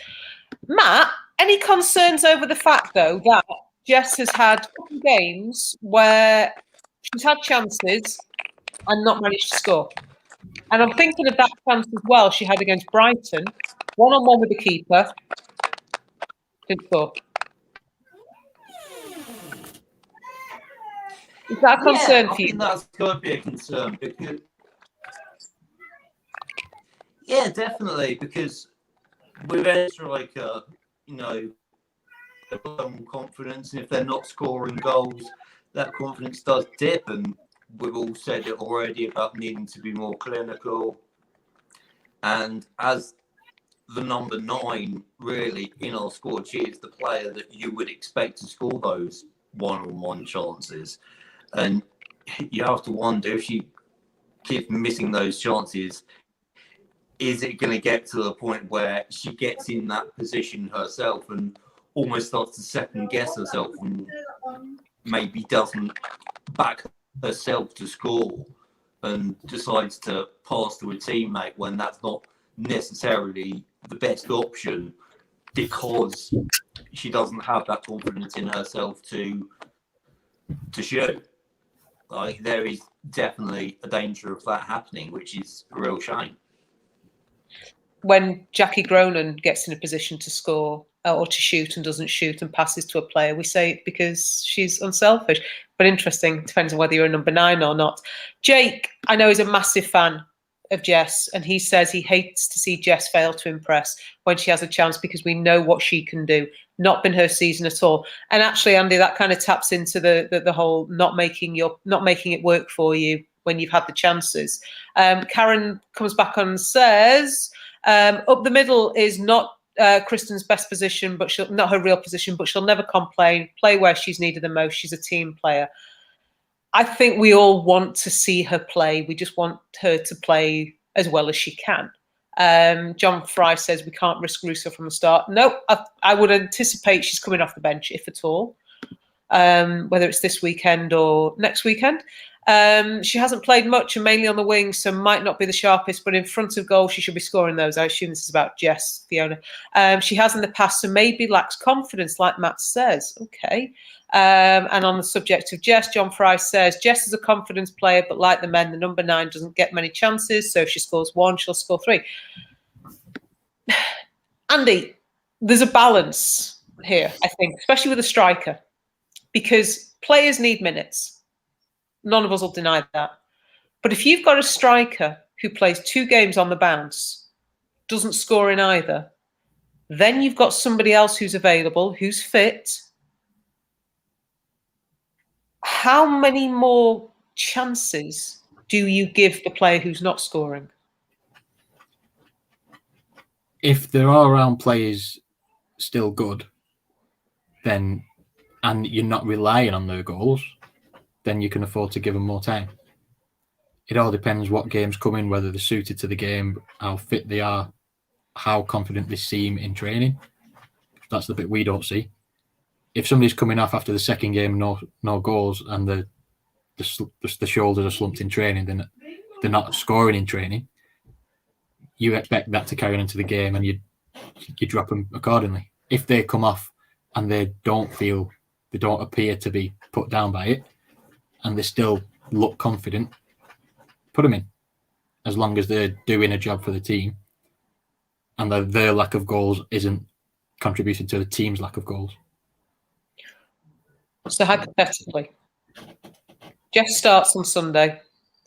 Speaker 1: Matt, any concerns over the fact, though, that Jess has had games where she's had chances and not managed to score? And I'm thinking of that chance as well she had against Brighton, one-on-one with the keeper, didn't score. Is that a concern for you?
Speaker 2: I think that's got to be a concern because, definitely, because with a striker, confidence, and if they're not scoring goals, that confidence does dip. And we've all said it already about needing to be more clinical. And as the number 9, really, in our squad, she is the player that you would expect to score those one-on-one chances. And you have to wonder if she keeps missing those chances, is it going to get to the point where she gets in that position herself and almost starts to second guess herself and maybe doesn't back herself to score and decides to pass to a teammate when that's not necessarily the best option because she doesn't have that confidence in herself to shoot? Like, there is definitely a danger of that happening, which is a real shame.
Speaker 1: When Jackie Gronan gets in a position to score or to shoot and doesn't shoot and passes to a player, we say it because she's unselfish. But interesting, depends on whether you're a number 9 or not. Jake, I know, is a massive fan of Jess, and he says he hates to see Jess fail to impress when she has a chance because we know what she can do. Not been her season at all. And actually, Andy, that kind of taps into the whole not making it work for you when you've had the chances. Karen comes back and says, up the middle is not Kristen's best position, but she'll not her real position, but she'll never complain. Play where she's needed the most. She's a team player. I think we all want to see her play. We just want her to play as well as she can. John Fry says we can't risk Russo from the start. No, I would anticipate she's coming off the bench, if at all, whether it's this weekend or next weekend. She hasn't played much and mainly on the wing, so might not be the sharpest, but in front of goal, she should be scoring those. I assume this is about Jess, Fiona. She has in the past, so maybe lacks confidence, like Matt says. Okay. And on the subject of Jess, John Fry says, Jess is a confidence player, but like the men, the number 9 doesn't get many chances, so if she scores 1, she'll score 3. Andy, there's a balance here, I think, especially with a striker, because players need minutes. None of us will deny that. But if you've got a striker who plays 2 games on the bounce, doesn't score in either, then you've got somebody else who's available, who's fit. How many more chances do you give the player who's not scoring?
Speaker 3: If there are around players still good, then, and you're not relying on their goals, then you can afford to give them more time. It all depends what games come in, whether they're suited to the game, how fit they are, how confident they seem in training. That's the bit we don't see. If somebody's coming off after the second game, no goals, and the shoulders are slumped in training, then they're not scoring in training, you expect that to carry on into the game, and you drop them accordingly. If they come off and they don't appear to be put down by it, and they still look confident, put them in, as long as they're doing a job for the team, and their lack of goals isn't contributing to the team's lack of goals.
Speaker 1: So hypothetically, Jess starts on Sunday,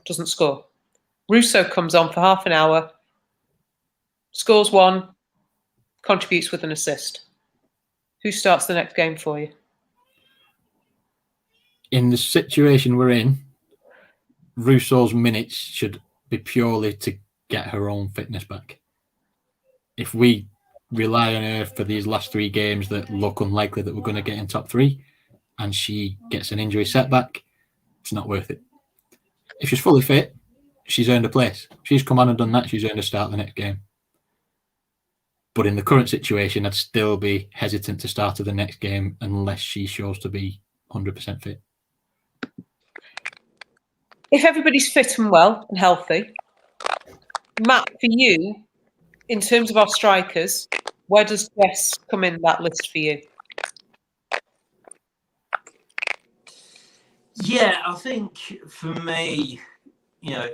Speaker 1: doesn't score. Russo comes on for half an hour, scores 1, contributes with an assist. Who starts the next game for you?
Speaker 3: In the situation we're in, Russo's minutes should be purely to get her own fitness back. If we rely on her for these last 3 games that look unlikely that we're going to get in top 3, and she gets an injury setback, it's not worth it. If she's fully fit, she's earned a place. She's come on and done that, she's earned a start the next game. But in the current situation, I'd still be hesitant to start her the next game unless she shows to be 100% fit.
Speaker 1: If everybody's fit and well and healthy, Matt, for you, in terms of our strikers, where does Jess come in that list for you?
Speaker 2: Yeah, I think for me,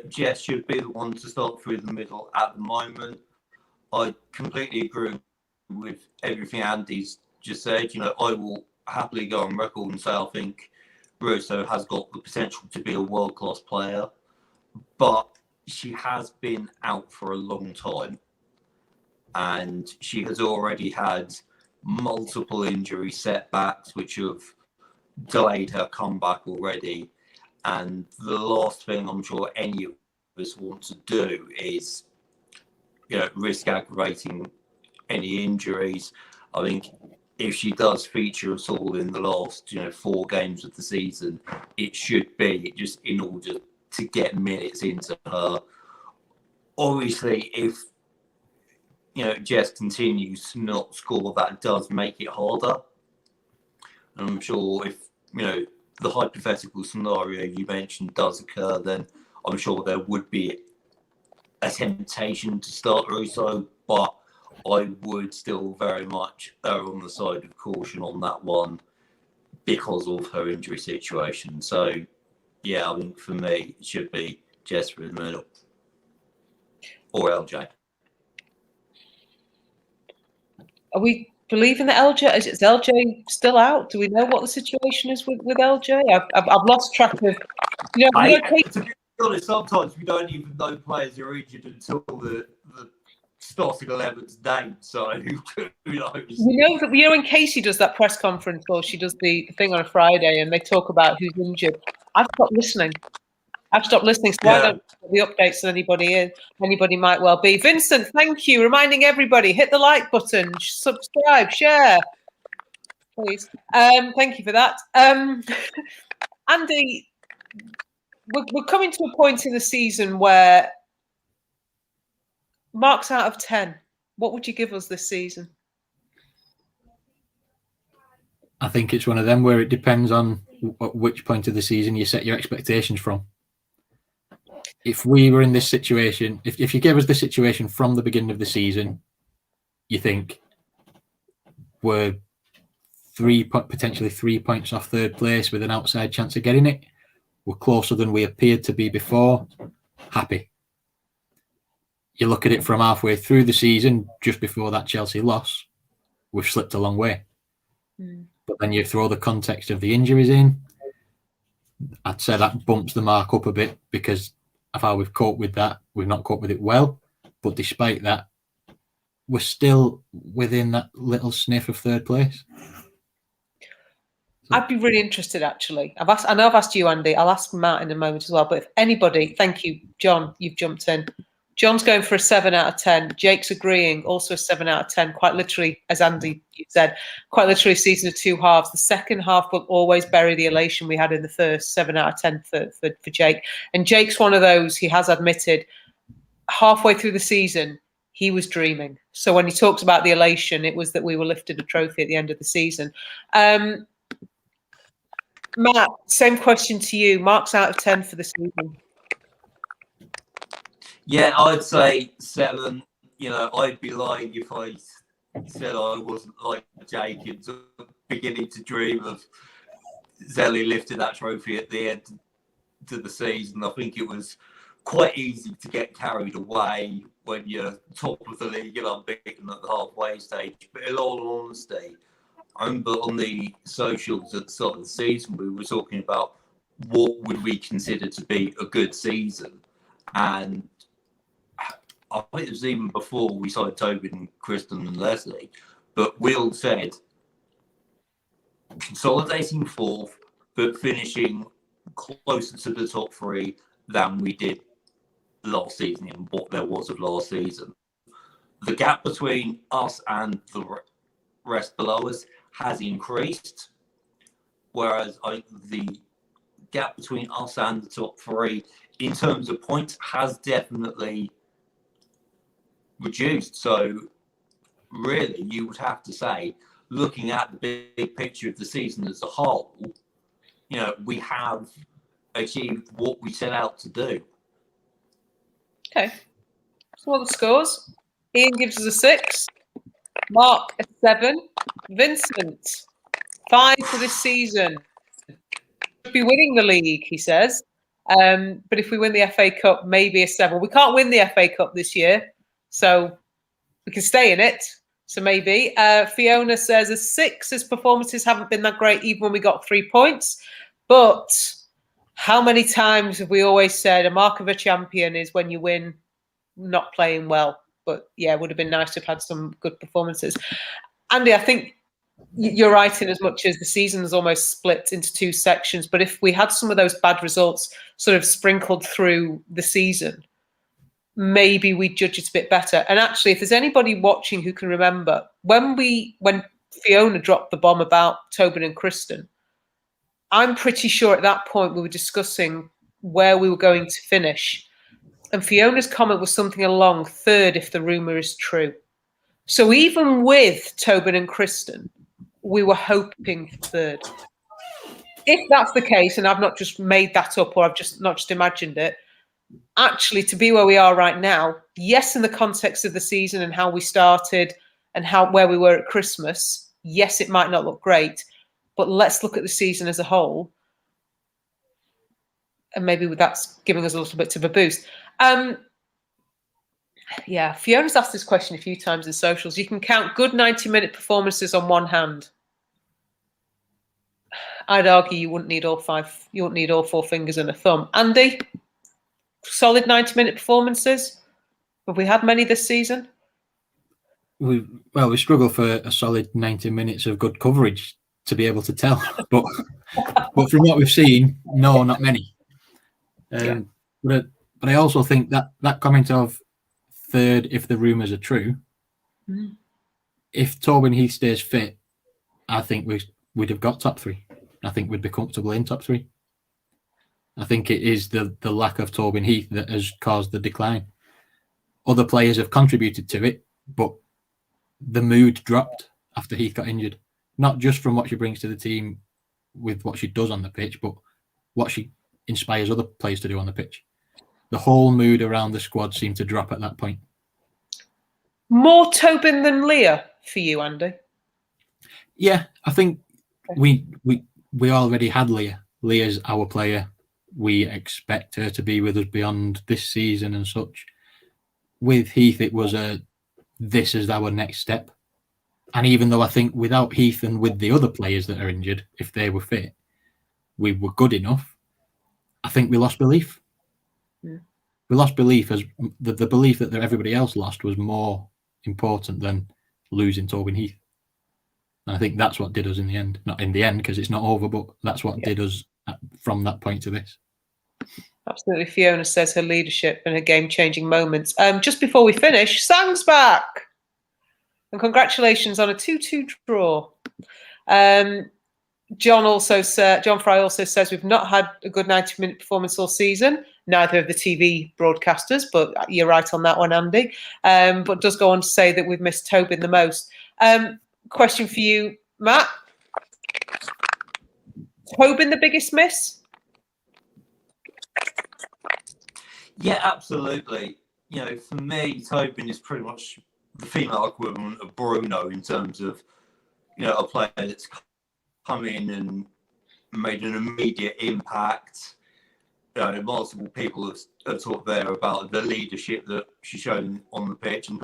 Speaker 2: Jess should be the one to start through the middle at the moment. I completely agree with everything Andy's just said. I will happily go on record and say I think Russo has got the potential to be a world-class player, but she has been out for a long time, and she has already had multiple injury setbacks which have delayed her comeback already. And the last thing I'm sure any of us want to do is, risk aggravating any injuries. I think if she does feature us all in the last, 4 games of the season, it should be just in order to get minutes into her. Obviously, if Jess continues to not score, that does make it harder. And I'm sure if the hypothetical scenario you mentioned does occur, then I'm sure there would be a temptation to start Russo, but I would still very much err on the side of caution on that one because of her injury situation. So, yeah, I think for me, it should be Jess in the middle or LJ.
Speaker 1: Are we believing that LJ is LJ still out? Do we know what the situation is with LJ? I've lost track of.
Speaker 2: To be honest, sometimes we don't even know players are injured until the starting 11's name. So who knows?
Speaker 1: We know that when Casey does that press conference or she does the thing on a Friday and they talk about who's injured. I've stopped listening. I've stopped listening, so I don't know the updates that anybody might well be. Vincent, thank you. Reminding everybody, hit the like button, subscribe, share, please. Thank you for that. Andy, we're coming to a point in the season where marks out of 10. What would you give us this season?
Speaker 3: I think it's one of them where it depends on which point of the season you set your expectations from. If we were in this situation, if you gave us the situation from the beginning of the season, you think we're potentially 3 points off third place with an outside chance of getting it. We're closer than we appeared to be before. Happy. You look at it from halfway through the season, just before that Chelsea loss, we've slipped a long way. But then you throw the context of the injuries in, I'd say that bumps the mark up a bit because of how we've coped with that. We've not coped with it well, but despite that, we're still within that little sniff of third place.
Speaker 1: I'd be really interested, actually. I know I've asked you, Andy. I'll ask Matt in a moment as well. But if anybody, thank you, John, you've jumped in. John's going for a 7 out of 10. Jake's agreeing, also a 7 out of 10. Quite literally, as Andy said, quite literally a season of two halves. The second half will always bury the elation we had in the first. 7 out of 10 for Jake. And Jake's one of those, he has admitted, halfway through the season, he was dreaming. So when he talks about the elation, it was that we were lifted a trophy at the end of the season. Matt, same question to you. Marks out of 10 for the season.
Speaker 2: Yeah, I'd say 7. You know, I'd be lying if I said I wasn't like Jake and beginning to dream of Zelly lifting that trophy at the end of the season. I think it was quite easy to get carried away when you're top of the league and unbeaten at the halfway stage. But in all honesty, I remember on the socials at the start of the season, we were talking about what would we consider to be a good season. And I think it was even before we signed Tobin, Kristen and Leslie, but we all said consolidating fourth, but finishing closer to the top 3 than we did last season and what there was of last season. The gap between us and the rest below us has increased, whereas the gap between us and the top 3 in terms of points has definitely reduced. So really, you would have to say, looking at the big picture of the season as a whole, you know, we have achieved what we set out to do.
Speaker 1: Okay. So what are the scores? Ian gives us a 6. Mark a 7. Vincent, 5 for this season. Should be winning the league, he says. But if we win the FA Cup, maybe a 7. We can't win the FA Cup this year, so we can stay in it. So maybe. Fiona says a 6. His performances haven't been that great, even when we got 3 points. But how many times have we always said a mark of a champion is when you win not playing well? But yeah, it would have been nice to have had some good performances. Andy, I think you're right in as much as the season is almost split into 2 sections. But if we had some of those bad results sort of sprinkled through the season, maybe we'd judge it a bit better. And actually, if there's anybody watching who can remember, when Fiona dropped the bomb about Tobin and Kristen, I'm pretty sure at that point we were discussing where we were going to finish. And Fiona's comment was something along 3rd if the rumour is true. So even with Tobin and Kristen, we were hoping 3rd. If that's the case, and I've not just made that up or I've just not just imagined it, actually to be where we are right now, yes, in the context of the season and how we started and where we were at Christmas, yes, it might not look great, but let's look at the season as a whole. And maybe that's giving us a little bit of a boost. Yeah, Fiona's asked this question a few times in socials. You can count good 90-minute performances on one hand. I'd argue you wouldn't need all 5. You wouldn't need all 4 fingers and a thumb. Andy, solid 90-minute performances. Have we had many this season?
Speaker 3: We struggle for a solid 90 minutes of good coverage to be able to tell. But from what we've seen, no, not many. But I also think that comment of third, if the rumours are true, if Tobin Heath stays fit, I think we'd have got top three. I think we'd be comfortable in top three. I think it is the lack of Tobin Heath that has caused the decline. Other players have contributed to it, but the mood dropped after Heath got injured. Not just from what she brings to the team with what she does on the pitch, but what she inspires other players to do on the pitch. The whole mood around the squad seemed to drop at that point.
Speaker 1: More Tobin than Leah for you, Andy?
Speaker 3: Yeah, I think we already had Leah. Leah's our player. We expect her to be with us beyond this season and such. With Heath, it was this is our next step. And even though I think without Heath and with the other players that are injured, if they were fit, we were good enough, I think we lost belief.
Speaker 1: Yeah.
Speaker 3: We lost belief as the belief that everybody else lost was more important than losing Tobin Heath. And I think that's what did us in the end. Not in the end, because it's not over, but that's what did us from that point to this.
Speaker 1: Absolutely. Fiona says her leadership and her game-changing moments. Just before we finish, Sang's back. And congratulations on a 2-2 draw. John Fry also says we've not had a good 90-minute performance all season, neither of the TV broadcasters, but you're right on that one, Andy. But does go on to say that we've missed Tobin the most. Question for you, Matt. Tobin the biggest miss?
Speaker 2: Yeah, absolutely. You know, for me, Tobin is pretty much the female equivalent of Bruno in terms of, you know, a player that's come in and made an immediate impact. You know, multiple people have talked there about the leadership that she's shown on the pitch, and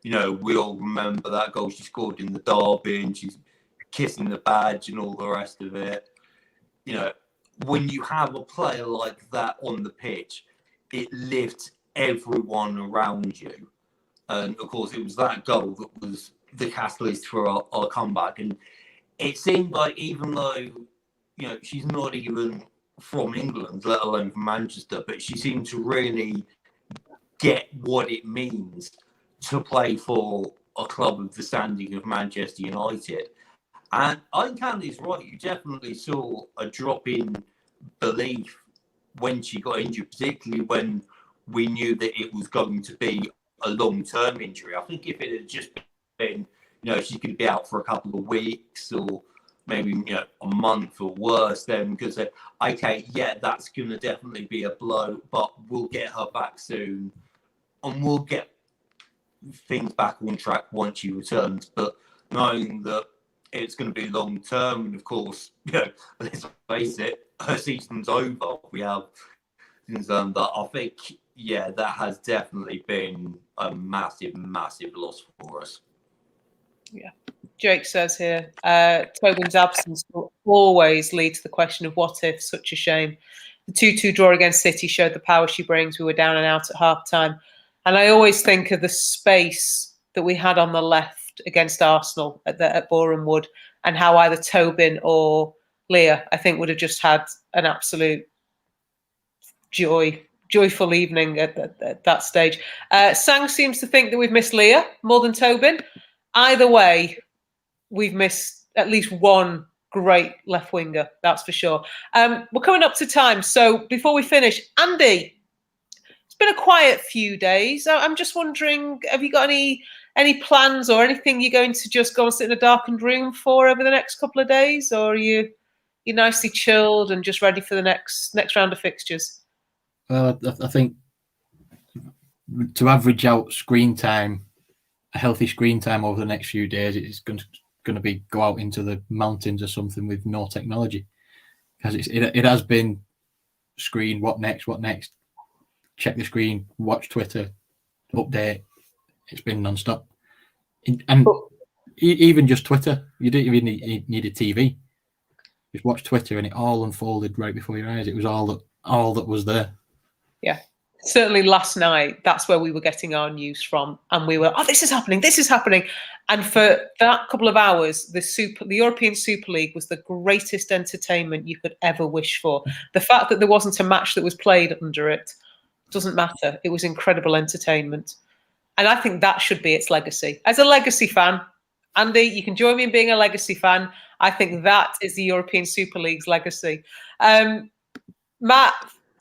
Speaker 2: you know, we all remember that goal she scored in the derby, and she's kissing the badge and all the rest of it. You know, when you have a player like that on the pitch, it lifts everyone around you. And of course, it was that goal that was the catalyst for our comeback. And it seemed like, even though, you know, she's not even from England, let alone from Manchester, but she seemed to really get what it means to play for a club of the standing of Manchester United. And I think Candy's right. You definitely saw a drop in belief when she got injured, particularly when we knew that it was going to be a long-term injury. I think if it had just been, you know, she could be out for a couple of weeks or maybe, you know, a month or worse, then because okay, yeah, that's going to definitely be a blow, but we'll get her back soon and we'll get things back on track once she returns. But knowing that it's going to be long term, and of course, you know, let's face it, her season's over. We have things that I think, yeah, that has definitely been a massive, massive loss for us.
Speaker 1: Yeah. Jake says here, Tobin's absence will always lead to the question of what if. Such a shame. The 2-2 draw against City showed the power she brings. We were down and out at half time. And I always think of the space that we had on the left against Arsenal at Boreham Wood, and how either Tobin or Leah, I think, would have just had an absolute joyful evening at that stage. Sang seems to think that we've missed Leah more than Tobin. Either way, we've missed at least one great left winger, that's for sure. We're coming up to time, so before we finish, Andy, it's been a quiet few days. I'm just wondering, have you got any plans or anything you're going to just go and sit in a darkened room for over the next couple of days, or are you're nicely chilled and just ready for the next round of fixtures?
Speaker 3: Well, I think to average out screen time, a healthy screen time over the next few days, it's going to be go out into the mountains or something with no technology, because it has been screen, what next, check the screen, watch Twitter, update. It's been non-stop. And even just Twitter, you didn't even need a TV. Just watch Twitter and it all unfolded right before your eyes. It was all that was there.
Speaker 1: Yeah. certainly last night, that's where we were getting our news from. And we were, oh, this is happening, this is happening. And for that couple of hours, the European Super League was the greatest entertainment you could ever wish for. The fact that there wasn't a match that was played under it doesn't matter. It was incredible entertainment. And I think that should be its legacy. As a legacy fan, Andy, you can join me in being a legacy fan. I think that is the European Super League's legacy. Matt,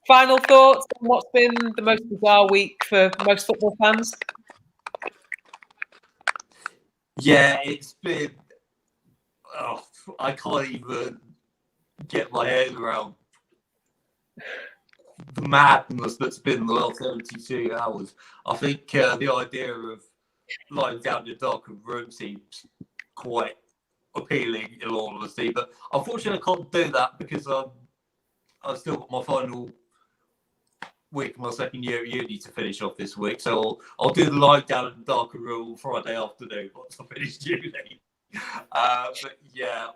Speaker 1: final thoughts on what's been the most bizarre week for most football fans?
Speaker 2: Yeah, it's been. Oh, I can't even get my head around the madness that's been the last 72 hours. I think the idea of lying down in a darkened room seems quite appealing in all honesty, but unfortunately I can't do that because I've still got my final week of my second year at uni to finish off this week, so I'll do the lying down in the darkened room Friday afternoon once I finish uni. But yeah,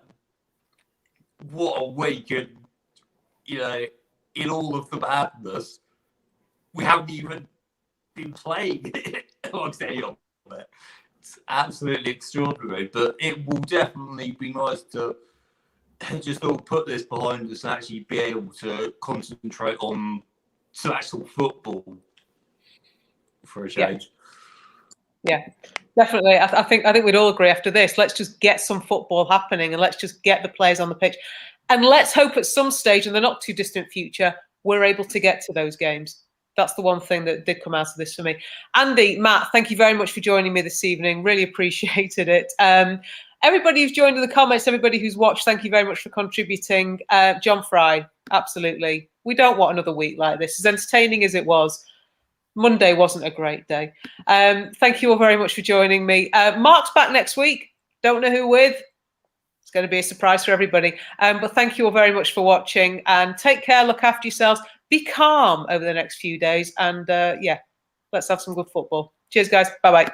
Speaker 2: what a week, and in all of the madness, we haven't even been playing amongst any of it. It's absolutely extraordinary, but it will definitely be nice to just all put this behind us and actually be able to concentrate on some actual football for a change.
Speaker 1: Yeah, definitely. I think we'd all agree after this. Let's just get some football happening and let's just get the players on the pitch. And let's hope at some stage in the not too distant future, we're able to get to those games. That's the one thing that did come out of this for me. Andy, Matt, thank you very much for joining me this evening. Really appreciated it. Everybody who's joined in the comments, everybody who's watched, thank you very much for contributing. John Fry, absolutely. We don't want another week like this. As entertaining as it was, Monday wasn't a great day. Thank you all very much for joining me. Mark's back next week. Don't know who with. It's going to be a surprise for everybody. But thank you all very much for watching, and take care. Look after yourselves. Be calm over the next few days. And yeah, let's have some good football. Cheers, guys. Bye-bye.